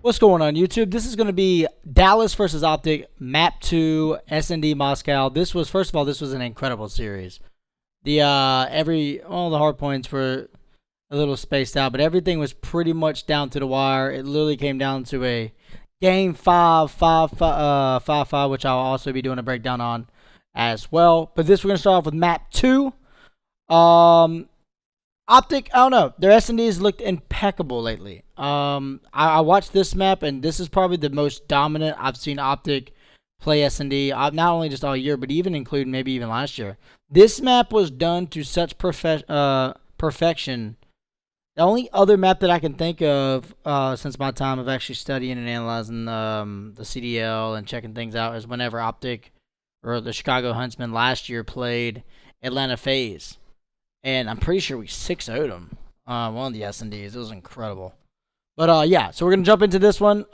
What's going on YouTube? This is going to be Dallas versus OpTic, Map 2, SnD Moscow. This was, first of all, this was an incredible series. The all the hard points were a little spaced out, but everything was pretty much down to the wire. It literally came down to a game 5-5, which I'll also be doing a breakdown on as well. But this, we're going to start off with Map 2. OpTic, I don't know. Their SnDs looked impeccable lately. I watched this map, and this is probably the most dominant I've seen OpTic play SnD. Not only just all year, but even including maybe even last year. This map was done to such perfection. The only other map that I can think of since my time of actually studying and analyzing the CDL and checking things out is whenever OpTic or the Chicago Huntsmen last year played Atlanta FaZe. And I'm pretty sure we 6-0'd them. One of the SnDs. It was incredible. But, yeah. So, we're going to jump into this one.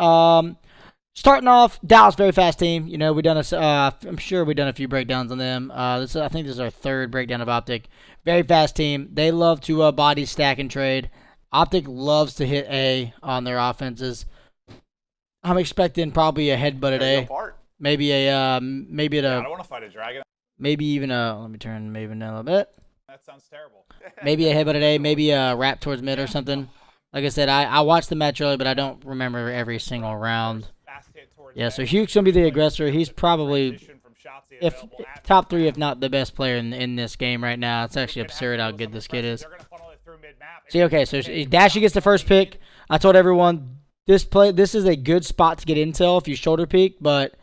Starting off, Dallas, very fast team. You know, I'm sure we've done a few breakdowns on them. I think this is our third breakdown of OpTic. Very fast team. They love to body stack and trade. OpTic loves to hit A on their offenses. I'm expecting probably a headbutt at A. Maybe a, maybe at a... I don't want to fight a dragon. Maybe even a... Let me turn maybe a little bit. That sounds terrible. Maybe a headbutt at A, maybe a wrap towards mid or something. Like I said, I watched the match earlier, but I don't remember every single round. Yeah, so Hugh's going to be the aggressor. He's probably top 3, if not the best player in this game right now. It's actually absurd how good this kid is. See, okay, so Dashy gets the first pick. I told everyone this is a good spot to get intel if you shoulder peek, but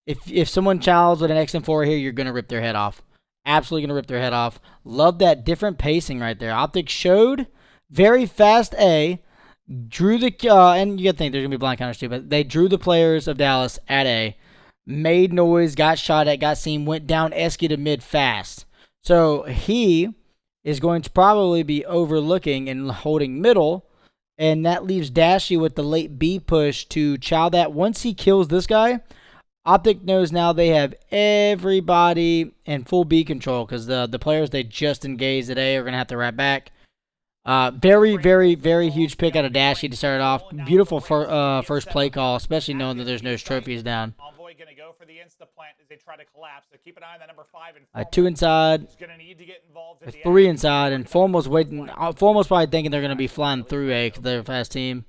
if someone childs with an XM4 here, you're going to rip their head off. Absolutely going to rip their head off. Love that different pacing right there. OpTic showed very fast A. Drew the, and you got to think there's going to be blind counters too, but they drew the players of Dallas at A. Made noise, got shot at, got seen, went down Esky to mid fast. So he is going to probably be overlooking and holding middle. And that leaves Dashy with the late B push to chow that. Once he kills this guy, OpTic knows now they have everybody in full B control because the players they just engaged today are going to have to wrap back. Very, very, very huge pick out of Dashy to start it off. Beautiful first play call, especially knowing that there's no trophies down. Envoy going to go for the insta-plant as they try to collapse. So keep an eye on that number 5. And 2 inside, 3 inside, and Formal's waiting. Formal's probably thinking they're going to be flying through A because they're a fast team.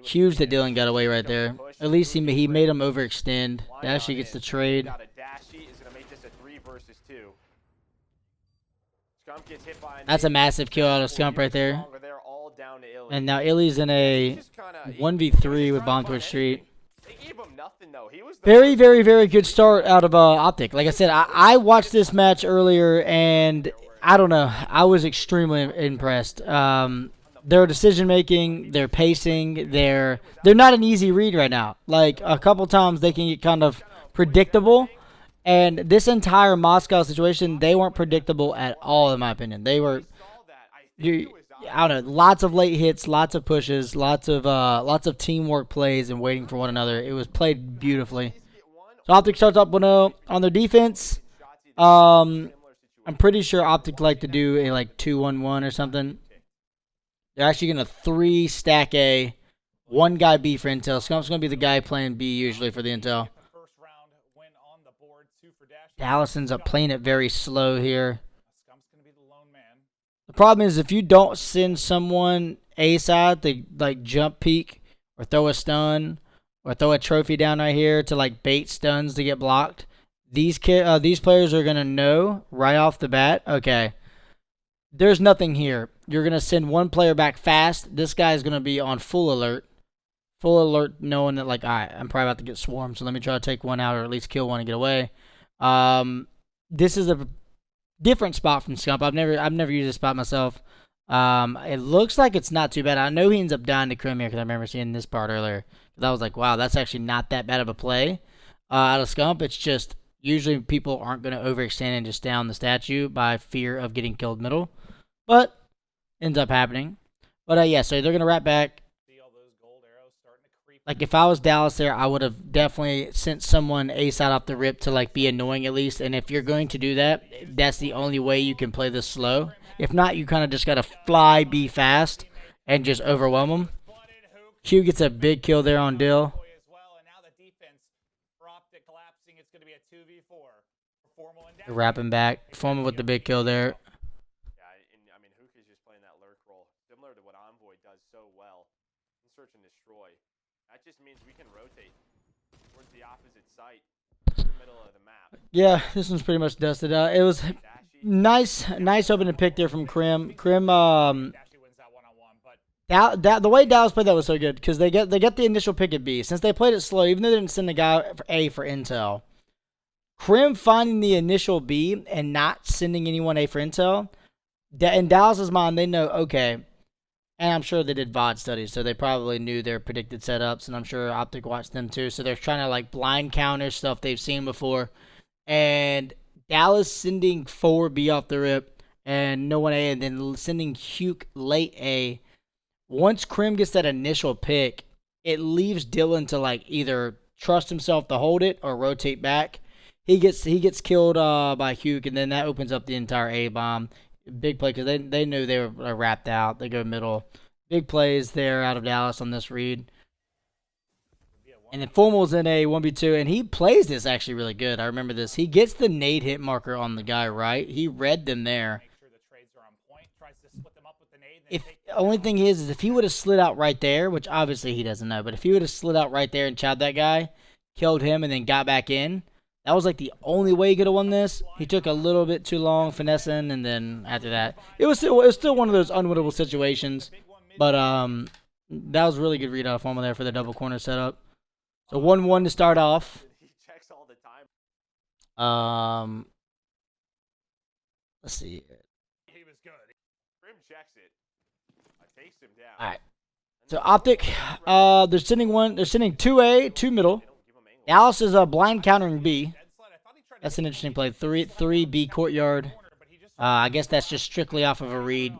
Huge that Dylan got away right there. At least he made him overextend. Dashy gets the trade. That's a massive kill out of Scump right there. And now Illy's in a 1v3 with Bomb Towards Street. Very, very, very good start out of OpTic. Like I said, I watched this match earlier, and I don't know. I was extremely impressed. Their decision making, their pacing, they're not an easy read right now. Like a couple times they can get kind of predictable, and this entire Moscow situation, they weren't predictable at all in my opinion. They were, I don't know, lots of late hits, lots of pushes, lots of teamwork plays and waiting for one another. It was played beautifully. So OpTic starts up 1-0 on their defense. I'm pretty sure OpTic like to do a like 2-1-1 or something. They're actually going to 3 stack A, 1 guy B for intel. Scump's going to be the guy playing B usually for the intel. Dallas ends up playing it very slow here. The problem is if you don't send someone A side to like jump peek or throw a stun or throw a trophy down right here to like bait stuns to get blocked, these players are going to know right off the bat, okay, there's nothing here. You're going to send one player back fast. This guy is going to be on full alert. Full alert knowing that, like, all right, I'm probably about to get swarmed, so let me try to take one out or at least kill one and get away. This is a different spot from Scump. I've never used this spot myself. It looks like it's not too bad. I know he ends up dying to Chrome here because I remember seeing this part earlier. I was like, wow, that's actually not that bad of a play out of Scump. It's just usually people aren't going to overextend and just down the statue by fear of getting killed middle. But ends up happening. But yeah, so they're going to wrap back. Like if I was Dallas there, I would have definitely sent someone A side off the rip to like be annoying at least. And if you're going to do that, that's the only way you can play this slow. If not, you kind of just got to fly B fast and just overwhelm them. Q gets a big kill there on Dill. As well, and now the defense for OpTic collapsing. It's going to be a 2v4. Formal and They're wrapping back. Formal with the big kill there. Yeah, and I mean, Hook is just playing that lurk role, similar to what Envoy does so well in search and destroy. That just means we can rotate towards the opposite site, through the middle of the map. Yeah, this one's pretty much dusted. It was nice opening pick there from Krim. The way Dallas played that was so good because they get the initial pick at B. Since they played it slow, even though they didn't send the guy for A for intel, Krim finding the initial B and not sending anyone A for intel, in Dallas's mind, they know, okay, and I'm sure they did VOD studies, so they probably knew their predicted setups, and I'm sure OpTic watched them too, so they're trying to like blind counter stuff they've seen before, and Dallas sending 4B off the rip, and no one A, and then sending Huke late A. Once Krim gets that initial pick, it leaves Dylan to like either trust himself to hold it or rotate back. He gets killed by Huke, and then that opens up the entire A bomb. Big play because they knew they were wrapped out. They go middle. Big plays there out of Dallas on this read. And then Formal's in a 1v2, and he plays this actually really good. I remember this. He gets the nade hit marker on the guy right. He read them there. If the only thing is if he would have slid out right there, which obviously he doesn't know, but if he would have slid out right there and chowed that guy, killed him, and then got back in, that was like the only way he could have won this. He took a little bit too long finessing, and then after that, it was still one of those unwinnable situations. But that was a really good read out of Formal there for the double corner setup. So 1-1 to start off. Let's see. He was good. Grim checks it. Takes him down. All right. So OpTic, they're sending 2A, 2 middle. Dallas is blind countering B. That's an interesting play. 3B courtyard. I guess that's just strictly off of a read.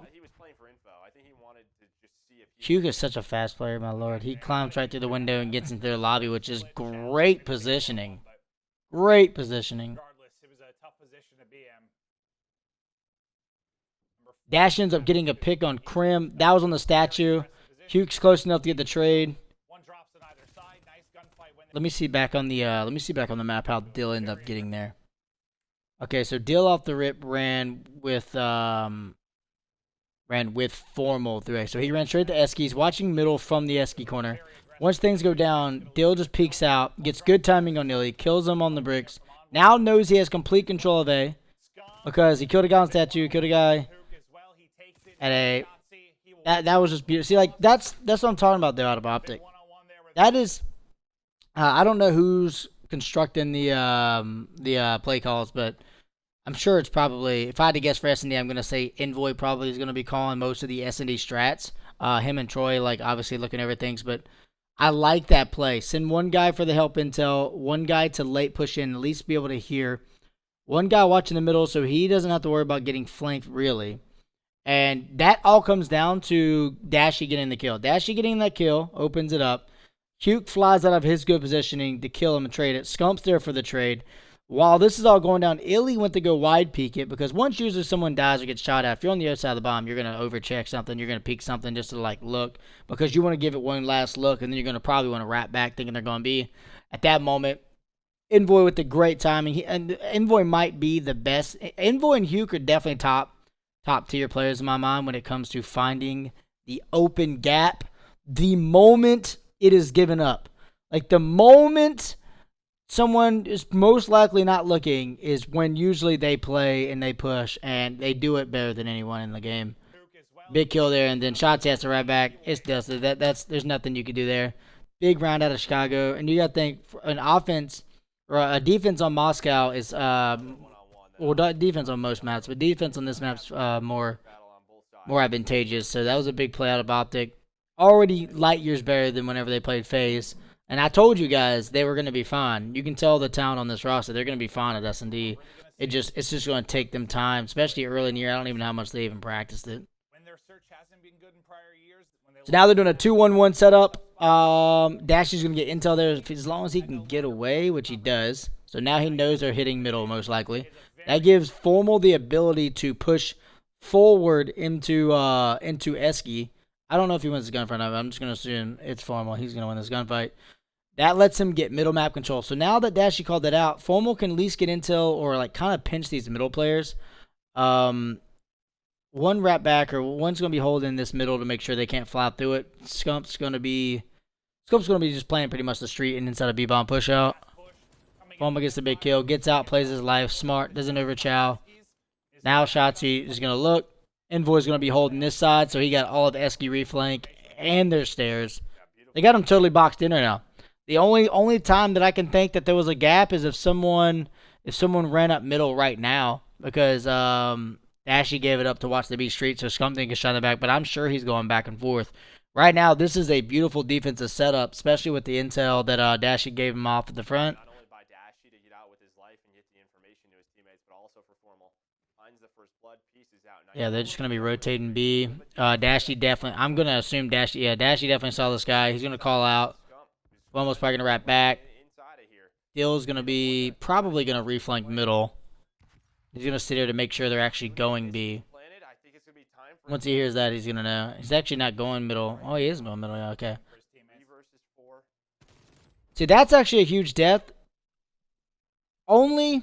Hugo is such a fast player, my lord. He climbs right through the window and gets into their lobby, which is great positioning. Great positioning. Dash ends up getting a pick on Krim. That was on the statue. Huke's close enough to get the trade. Let me see back on the map how Dill ended up getting there. Okay, so Dill off the rip ran with Formal through A. So he ran straight to Esky. He's watching middle from the Esky corner. Once things go down, Dill just peeks out, gets good timing on Illy, kills him on the bricks. Now knows he has complete control of A because he killed a guy on statue, killed a guy at A. That was just beautiful. See, like that's what I'm talking about there out of OpTic. That is, I don't know who's constructing the play calls, but I'm sure it's probably, if I had to guess for SnD, I'm gonna say Envoy probably is gonna be calling most of the SnD strats. Him and Troy, like obviously looking over things, but I like that play. Send one guy for the help intel, one guy to late push in, at least be able to hear. One guy watching the middle, so he doesn't have to worry about getting flanked really. And that all comes down to Dashy getting the kill. Dashy getting that kill opens it up. Huke flies out of his good positioning to kill him and trade it. Scump's there for the trade. While this is all going down, Illy went to go wide peek it because once usually someone dies or gets shot at, if you're on the other side of the bomb, you're going to overcheck something. You're going to peek something just to like look because you want to give it one last look, and then you're going to probably want to wrap back thinking they're going to be. At that moment, Envoy with the great timing. And Envoy might be the best. Envoy and Huke are definitely top tier players in my mind when it comes to finding the open gap the moment it is given up. Like the moment someone is most likely not looking is when usually they play and they push and they do it better than anyone in the game. Big kill there, and then shots has to right back. It's dusted. There's nothing you can do there. Big round out of Chicago, and you got to think an offense or a defense on Moscow is well, defense on most maps, but defense on this map's more advantageous. So that was a big play out of OpTic. Already light years better than whenever they played FaZe. And I told you guys they were going to be fine. You can tell the talent on this roster, they're going to be fine at SnD. It's just going to take them time, especially early in the year. I don't even know how much they even practiced it. So now they're doing a 2-1-1 setup. Dashy's going to get intel there as long as he can get away, which he does. So now he knows they're hitting middle most likely. That gives Formal the ability to push forward into Esky. I don't know if he wins the gunfight. I'm just going to assume it's Formal. He's going to win this gunfight. That lets him get middle map control. So now that Dashy called that out, Formal can at least get intel or like kind of pinch these middle players. One wrap back or one's going to be holding this middle to make sure they can't fly through it. Scump's going to be just playing pretty much the street and inside a B-bomb push out. Formal gets the big kill, gets out, plays his life, smart, doesn't overchow. Now Shotzi is going to look. Envoy's going to be holding this side, so he got all of Esky reflank and their stairs. They got him totally boxed in right now. The only time that I can think that there was a gap is if someone ran up middle right now, because Dashy gave it up to watch the B street, so Scump didn't get shot in the back, but I'm sure he's going back and forth. Right now, this is a beautiful defensive setup, especially with the intel that Dashy gave him off at the front. Not only by Dashy to get out with his life and get the information to his teammates, but also for Formal. Finds the first blood, pieces out. Yeah, they're just going to be rotating B. Dashy definitely, I'm going to assume Dashy definitely saw this guy. He's going to call out. Almost probably going to wrap back. Dill's going to be probably going to reflank middle. He's going to sit here to make sure they're actually going B. Once he hears that, he's going to know. He's actually not going middle. Oh, he is going middle. Yeah, okay. See, that's actually a huge death. Only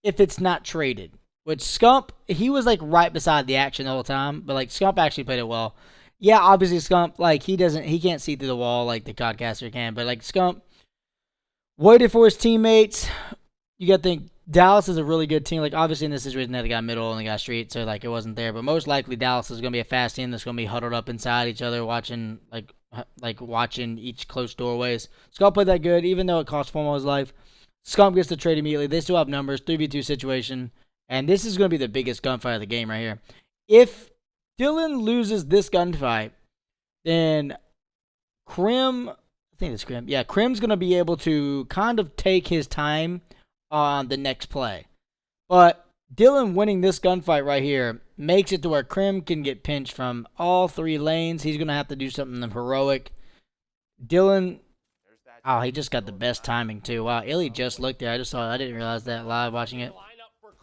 if it's not traded. Which Scump, he was like right beside the action the whole time. But like Scump actually played it well. Yeah, obviously Scump, like he can't see through the wall like the Codcaster can. But like Scump waited for his teammates. You got to think Dallas is a really good team. Like obviously in this situation they got middle and they got street, so like it wasn't there. But most likely Dallas is gonna be a fast team that's gonna be huddled up inside each other, watching watching each close doorways. Scump played that good, even though it cost Formal his life. Scump gets the trade immediately. They still have numbers, 3v2 situation, and this is gonna be the biggest gunfight of the game right here. If Dylan loses this gunfight, then Krim, I think it's Krim. Yeah, Krim's going to be able to kind of take his time on the next play. But Dylan winning this gunfight right here makes it to where Krim can get pinched from all three lanes. He's going to have to do something heroic. Dylan, oh, he just got the best timing too. Wow, Illy just looked there. I didn't realize that live watching it.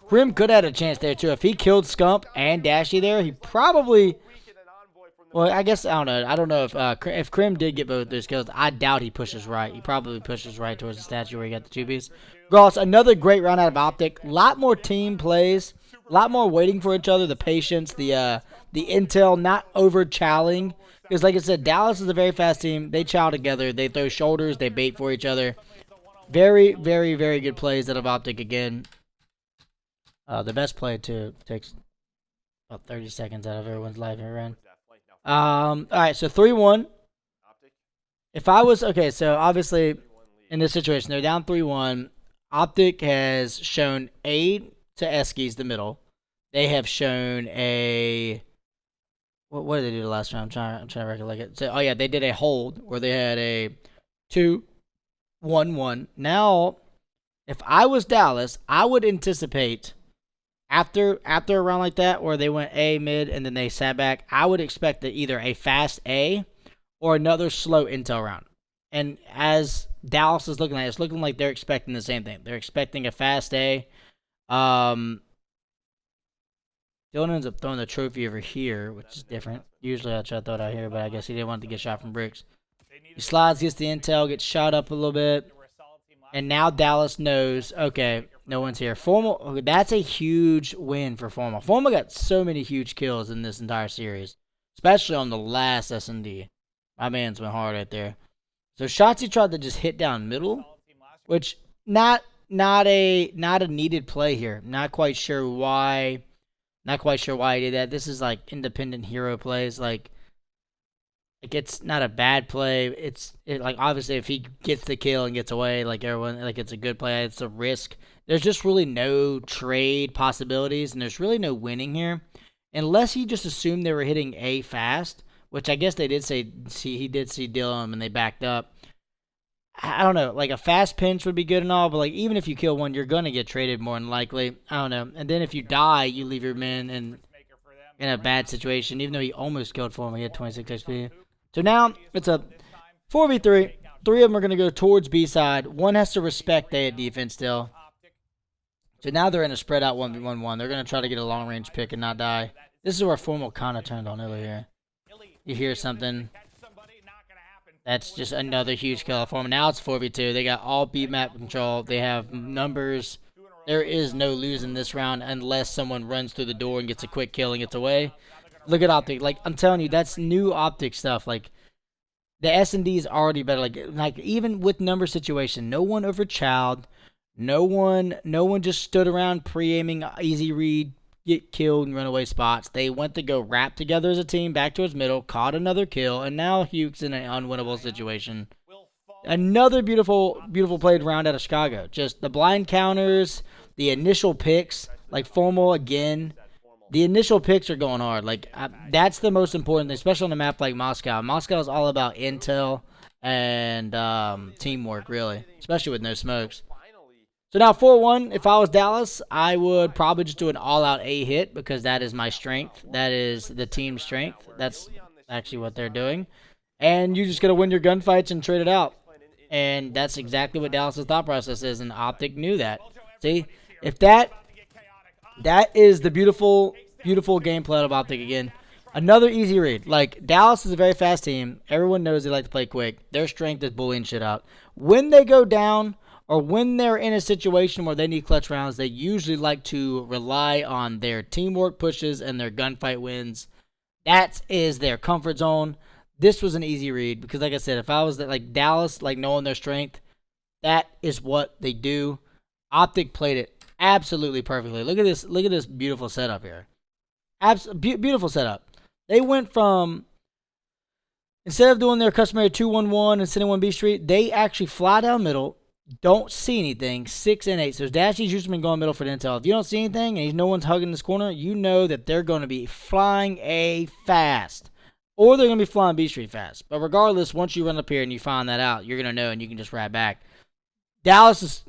Krim could have had a chance there, too. If he killed Scump and Dashy there, he probably... Well, I guess, I don't know. I don't know if Krim did get both those kills. I doubt he pushes right. He probably pushes right towards the statue where he got the 2Bs. Gross, another great round out of OpTic. A lot more team plays. A lot more waiting for each other. The patience, the intel, not over-chowing. Because, like I said, Dallas is a very fast team. They chow together. They throw shoulders. They bait for each other. Very, very, very good plays out of OpTic again. The best play, too, takes about 30 seconds out of everyone's life here, run. Alright, so 3-1. If I was, okay, so obviously, in this situation, they're down 3-1. OpTic has shown A to Eskies, the middle. They have shown a, what did they do the last round? I'm trying to recollect it. So, oh yeah, they did a hold, where they had a 2-1-1. Now, if I was Dallas, I would anticipate... After a round like that, where they went A mid and then they sat back, I would expect that either a fast A or another slow intel round. And as Dallas is looking at it, it's looking like they're expecting the same thing. They're expecting a fast A. Dylan ends up throwing the trophy over here, which is different. Usually I try to throw it out here, but I guess he didn't want to get shot from bricks. He slides, gets the intel, gets shot up a little bit. And now Dallas knows, okay, no one's here. Formal, that's a huge win for Formal. Formal got so many huge kills in this entire series, especially on the last SnD. My man's went hard right there. So Shotzi tried to just hit down middle, which not a needed play here. Not quite sure why. Not quite sure why he did that. This is like independent hero plays. Like it's not a bad play. It's like obviously if he gets the kill and gets away, like everyone, like it's a good play. It's a risk. There's just really no trade possibilities, and there's really no winning here, unless he just assumed they were hitting A fast, which I guess they did say. He did see Dylan and they backed up. I don't know. Like a fast pinch would be good and all, but like even if you kill one, you're gonna get traded more than likely. I don't know. And then if you die, you leave your men in a bad situation. Even though he almost killed for him, he had 26 XP. So now it's a 4v3. 3 of them are going to go towards B side. One has to respect A at defense still. So now they're in a spread out 1v1-1. They're going to try to get a long range pick and not die. This is where Formal kind of turned on Illy here. you hear something. That's just another huge kill for them. Now it's 4v2. They got all beat map control. They have numbers. There is no losing this round unless someone runs through the door and gets a quick kill and gets away. Look at OpTic. Like, I'm telling you, that's new OpTic stuff. Like, the SnD is already better. Like even with number situation, no one overchowed. No one just stood around pre-aiming, easy read, get killed, and run away spots. They went to go rap together as a team, back towards middle, caught another kill, and now Huke's in an unwinnable situation. Another beautiful played round out of Chicago. Just the blind counters, the initial picks, like Formal again. The initial picks are going hard. Like, that's the most important thing, especially on a map like Moscow. Moscow is all about intel and teamwork, really, especially with no smokes. So now 4-1, if I was Dallas, I would probably just do an all-out A hit because that is my strength. That is the team's strength. That's actually what they're doing. And you're just going to win your gunfights and trade it out. And that's exactly what Dallas's thought process is, and OpTic knew that. See, if that is the beautiful gameplay of OpTic again. Another easy read. Like, Dallas is a very fast team. Everyone knows they like to play quick. Their strength is bullying shit out. When they go down or when they're in a situation where they need clutch rounds, they usually like to rely on their teamwork pushes and their gunfight wins. That is their comfort zone. This was an easy read because, like I said, if I was like Dallas, like knowing their strength, that is what they do. OpTic played it absolutely perfectly. Look at this. Look at this beautiful setup here. Beautiful setup. They went from, instead of doing their customary 2-1-1 and sending one B Street, they actually fly down middle, don't see anything, 6 and 8. So Dashy's usually been going middle for the intel. If you don't see anything and no one's hugging this corner, you know that they're going to be flying A fast. Or they're going to be flying B Street fast. But regardless, once you run up here and you find that out, you're going to know and you can just ride back. Dallas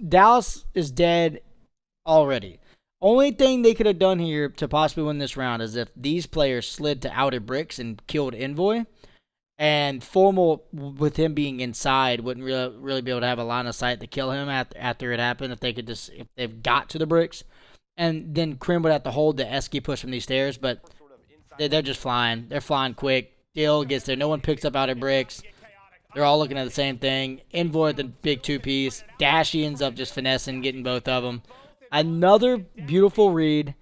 is dead already. Only thing they could have done here to possibly win this round is if these players slid to outer bricks and killed Envoy. And Formal, with him being inside, wouldn't really be able to have a line of sight to kill him after it happened if they've got to the bricks. And then Krim would have to hold the Esky push from these stairs, but they're just flying. They're flying quick. Dill gets there. No one picks up outer bricks. They're all looking at the same thing. Envoy at the big two-piece. Dashy ends up just finessing, getting both of them. Another beautiful read.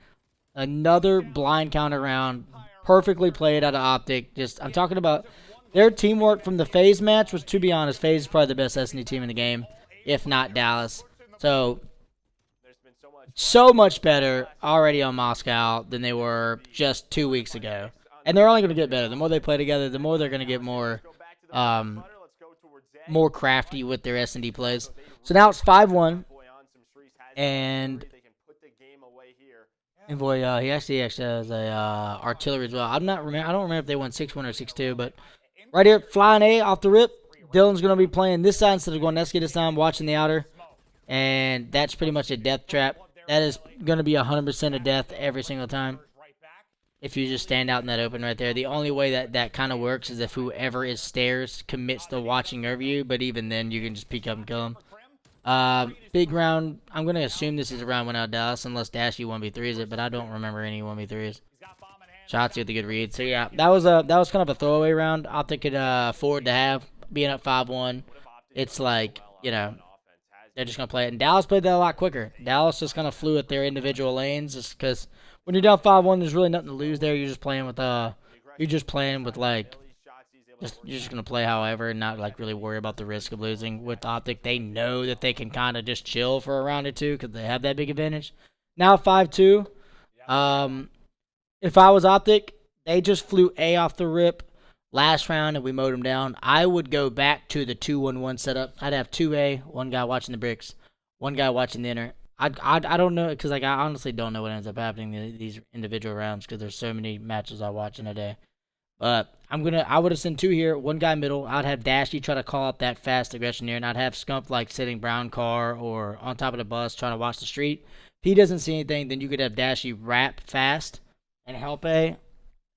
Another blind counter round. Perfectly played out of OpTic. I'm talking about their teamwork from the FaZe match was, to be honest, FaZe is probably the best SnD team in the game, if not Dallas. So much better already on Moscow than they were just 2 weeks ago. And they're only going to get better. The more they play together, the more they're going to get more crafty with their SnD plays. So now it's 5-1. And Envoy, he actually has a artillery as well. I don't remember if they won 6-1 or 6-2, but right here, flying A off the rip. Dylan's going to be playing this side instead of going Nesky this time, watching the outer. And that's pretty much a death trap. That is going to be 100% of death every single time. If you just stand out in that open right there. The only way that kind of works is if whoever is stairs commits to watching over you, but even then you can just peek up and kill him. Big round. I'm going to assume this is a round 1 out of Dallas unless Dashy 1v3s it, but I don't remember any 1v3s. Shots with a good read. So yeah, that was kind of a throwaway round. OpTic could afford to have, being up 5-1. It's like, you know, they're just going to play it. And Dallas played that a lot quicker. Dallas just kind of flew at their individual lanes just because when you're down 5-1, there's really nothing to lose there. You're just playing with like, you're just going to play however and not like really worry about the risk of losing. With OpTic, they know that they can kind of just chill for a round or two because they have that big advantage. Now 5-2. If I was OpTic, they just flew A off the rip last round and we mowed them down. I would go back to the 2-1-1 setup. I'd have 2A, one guy watching the bricks, one guy watching the inner. I don't know, because like I honestly don't know what ends up happening in these individual rounds because there's so many matches I watch in a day. But I would have sent 2 here, one guy middle. I'd have Dashy try to call up that fast aggression here, and I'd have Scump like sitting brown car or on top of the bus trying to watch the street. If he doesn't see anything, then you could have Dashy wrap fast and help A,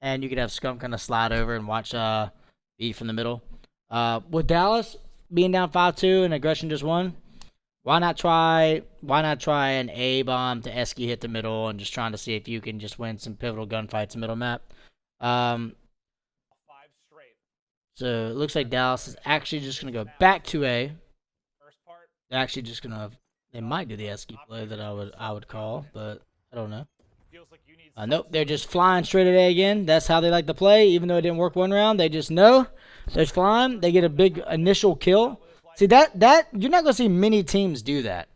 and you could have Scump kind of slide over and watch B from the middle. With Dallas being down 5-2 and aggression just won, why not try an A bomb to Esky hit the middle and just trying to see if you can just win some pivotal gunfights in middle map. So it looks like Dallas is actually just going to go back to A. They're actually just going to, they might do the esky play that I would call, but I don't know. Nope, they're just flying straight at A again. That's how they like to play. Even though it didn't work one round, they just know. They're flying. They get a big initial kill. See, that you're not going to see many teams do that.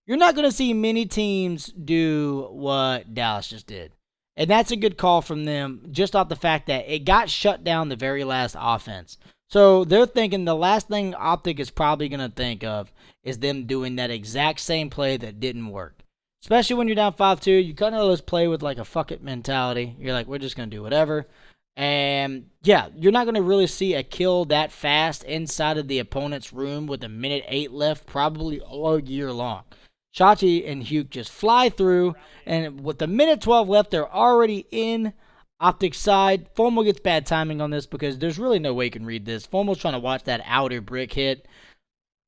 You're not going to see many teams do what Dallas just did. And that's a good call from them just off the fact that it got shut down the very last offense. So they're thinking the last thing OpTic is probably going to think of is them doing that exact same play that didn't work. Especially when you're down 5-2, you kind of just play with like a fuck it mentality. You're like, we're just going to do whatever. And yeah, you're not going to really see a kill that fast inside of the opponent's room with a minute 8 left, probably all year long. Shotzi and Hugh just fly through, and with the minute 12 left, they're already in OpTic's side. Formal gets bad timing on this because there's really no way you can read this. Formal's trying to watch that outer brick hit.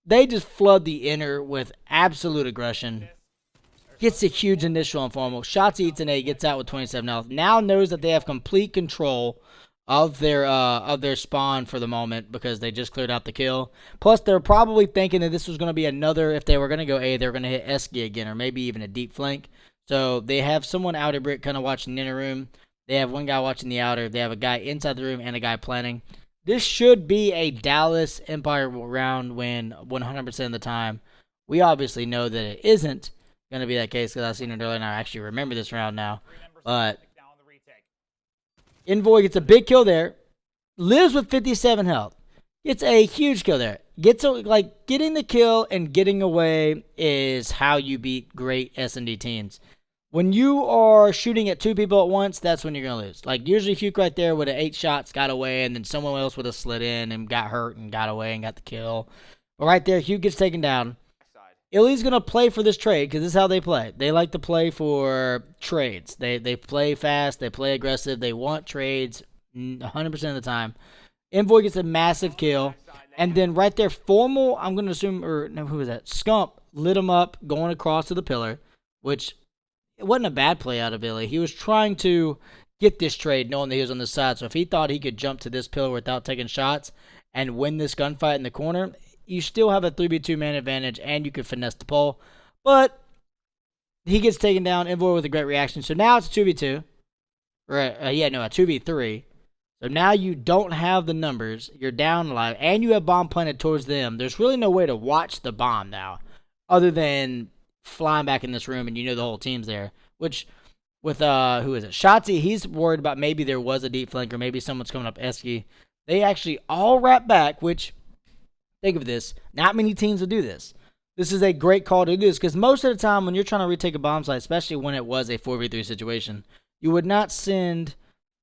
They just flood the inner with absolute aggression. Gets a huge initial on Formal. Shotzi eats an 8, gets out with 27 health. Now knows that they have complete control of their spawn for the moment because they just cleared out the kill. Plus, they're probably thinking that this was going to be another, if they were going to go A, they're going to hit Esky again or maybe even a deep flank. So they have someone outer brick kind of watching the inner room. They have one guy watching the outer. They have a guy inside the room and a guy planning. This should be a Dallas Empire round win 100% of the time. We obviously know that it isn't going to be that case because I've seen it earlier and I actually remember this round now. But Envoy gets a big kill there. Lives with 57 health. Gets a huge kill there. Getting the kill and getting away is how you beat great SnD teams. When you are shooting at 2 people at once, that's when you're going to lose. Like, usually Hugh right there with 8 shots got away, and then someone else would have slid in and got hurt and got away and got the kill. But right there, Hugh gets taken down. Illy's going to play for this trade because this is how they play. They like to play for trades. They play fast. They play aggressive. They want trades 100% of the time. Envoy gets a massive kill. And then right there, Formal, I'm going to assume, or no, who was that? Scump lit him up going across to the pillar, which it wasn't a bad play out of Illy. He was trying to get this trade knowing that he was on the side. So if he thought he could jump to this pillar without taking shots and win this gunfight in the corner, you still have a 3v2 man advantage, and you could finesse the pole. But he gets taken down, Envoy with a great reaction. So now it's a 2v2. Right? A 2v3. So now you don't have the numbers. You're down alive, and you have bomb planted towards them. There's really no way to watch the bomb now, other than flying back in this room, and you know the whole team's there. Which, with, who is it? Shotzi, he's worried about maybe there was a deep flank, or maybe someone's coming up Esky. They actually all wrap back, which... Think of this. Not many teams will do this. This is a great call to do this because most of the time when you're trying to retake a bomb site, especially when it was a 4v3 situation, you would not send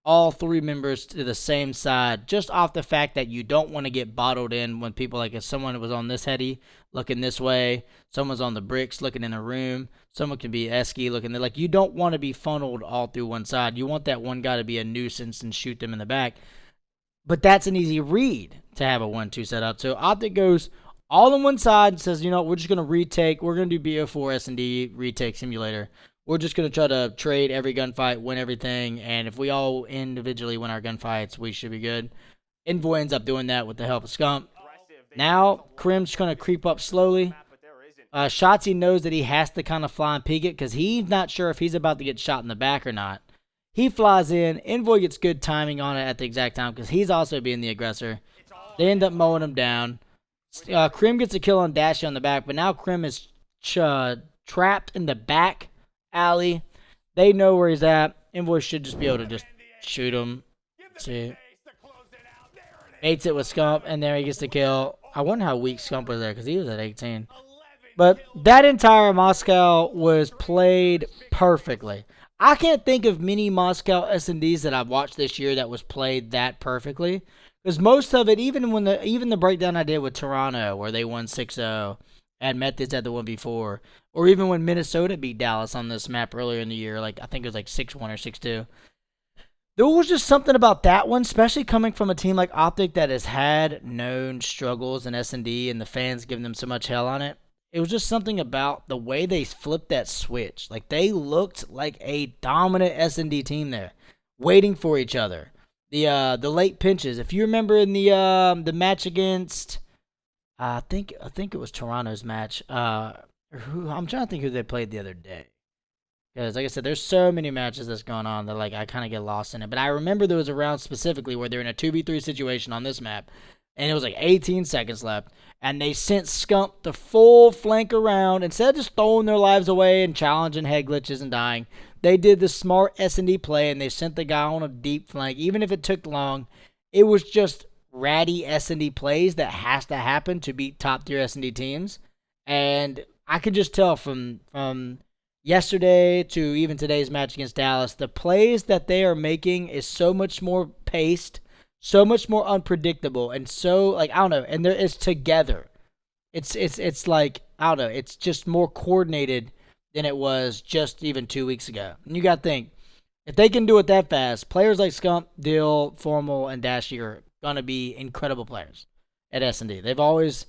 all 3 members to the same side just off the fact that you don't want to get bottled in when people, like if someone was on this heady looking this way, someone's on the bricks looking in a room, someone can be Esky looking there. Like, you don't want to be funneled all through one side. You want that one guy to be a nuisance and shoot them in the back. But that's an easy read to have a 1-2 set up. So OpTic goes all on one side and says, you know, we're just going to retake. We're going to do BO4 SnD retake simulator. We're just going to try to trade every gunfight, win everything. And if we all individually win our gunfights, we should be good. Envoy ends up doing that with the help of Scump. Now, Krim's going to creep up slowly. Shotzi knows that he has to kind of fly and peek it because he's not sure if he's about to get shot in the back or not. He flies in. Envoy gets good timing on it at the exact time because he's also being the aggressor. They end up mowing him down. Krim gets a kill on Dashi on the back, but now Krim is trapped in the back alley. They know where he's at. Envoy should just be able to just shoot him. See. Baits it with Scump, and there he gets the kill. I wonder how weak Scump was there because he was at 18. But that entire Moscow was played perfectly. I can't think of many Moscow SnDs that I've watched this year that was played that perfectly. Because most of it, even the breakdown I did with Toronto, where they won 6-0, and Methods at the 1v4, or even when Minnesota beat Dallas on this map earlier in the year, like I think it was like 6-1 or 6-2. There was just something about that one, especially coming from a team like OpTic that has had known struggles in SnD and the fans giving them so much hell on it. It was just something about the way they flipped that switch. Like, they looked like a dominant SnD team there, waiting for each other. the late pinches. If you remember in the match against, I think it was Toronto's match. I'm trying to think who they played the other day. Because, like I said, there's so many matches that's going on that, like, I kind of get lost in it. But I remember there was a round specifically where they're in a 2v3 situation on this map, and it was like 18 seconds left, and they sent Scump the full flank around. Instead of just throwing their lives away and challenging head glitches and dying, they did the smart SnD play, and they sent the guy on a deep flank. Even if it took long, it was just ratty SnD plays that has to happen to beat top-tier SnD teams. And I could just tell from yesterday to even today's match against Dallas, the plays that they are making is so much more paced, so much more unpredictable, and so, like, I don't know, and it's together. It's like, I don't know, it's just more coordinated than it was just even 2 weeks ago. And you got to think, if they can do it that fast, players like Scump, Dill, Formal, and Dashy are going to be incredible players at SnD. They've always,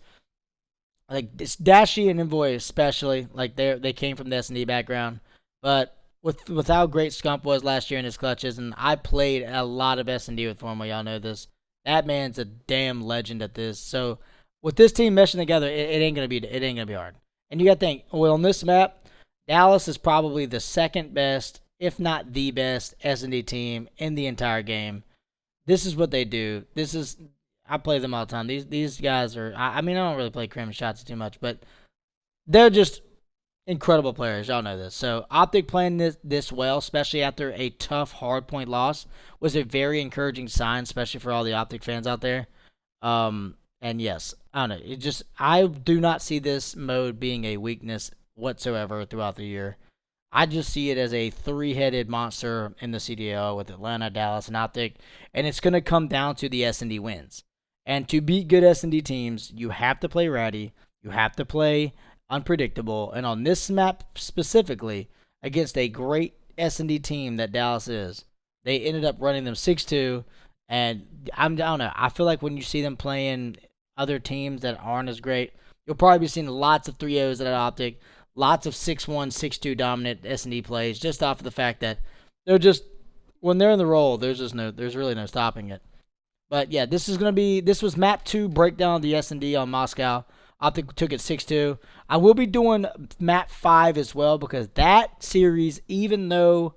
like, it's Dashy and Envoy especially, like, they came from the SnD background, but with how great Scump was last year in his clutches, and I played a lot of SnD with Formal, y'all know this. That man's a damn legend at this. So with this team meshing together, it ain't gonna be hard. And you got to think, well, on this map, Dallas is probably the second best, if not the best, SnD team in the entire game. This is what they do. I play them all the time. These guys are, I mean, I don't really play Crim and Shots too much, but they're just incredible players. Y'all know this. So OpTic playing this well, especially after a tough hardpoint loss, was a very encouraging sign, especially for all the OpTic fans out there. And yes, I don't know. I do not see this mode being a weakness whatsoever throughout the year. I just see it as a three-headed monster in the CDL with Atlanta, Dallas, and OpTic, and it's going to come down to the SnD wins. And to beat good SnD teams, you have to play ratty, you have to play unpredictable, and on this map specifically, against a great SnD team that Dallas is, they ended up running them 6-2, and I don't know, I feel like when you see them playing other teams that aren't as great, you'll probably be seeing lots of 3-0s at OpTic, lots of 6-1, 6-2 dominant SnD plays, just off of the fact that they're just, when they're in the roll, there's really no stopping it. But yeah, this was map 2 breakdown of the SnD on Moscow. OpTic took it 6-2. I will be doing map 5 as well, because that series, even though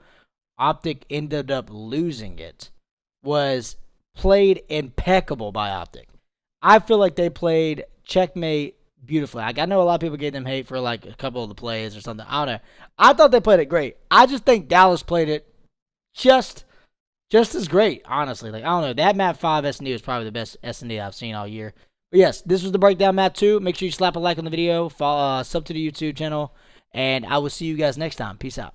OpTic ended up losing it, was played impeccable by OpTic. I feel like they played checkmate beautifully. Like, I know a lot of people gave them hate for like a couple of the plays or something. I don't know. I thought they played it great. I just think Dallas played it just as great, honestly. Like, I don't know. That map 5 SnD was probably the best SnD I've seen all year. But yes, this was the breakdown map 2. Make sure you slap a like on the video, follow, sub to the YouTube channel, and I will see you guys next time. Peace out.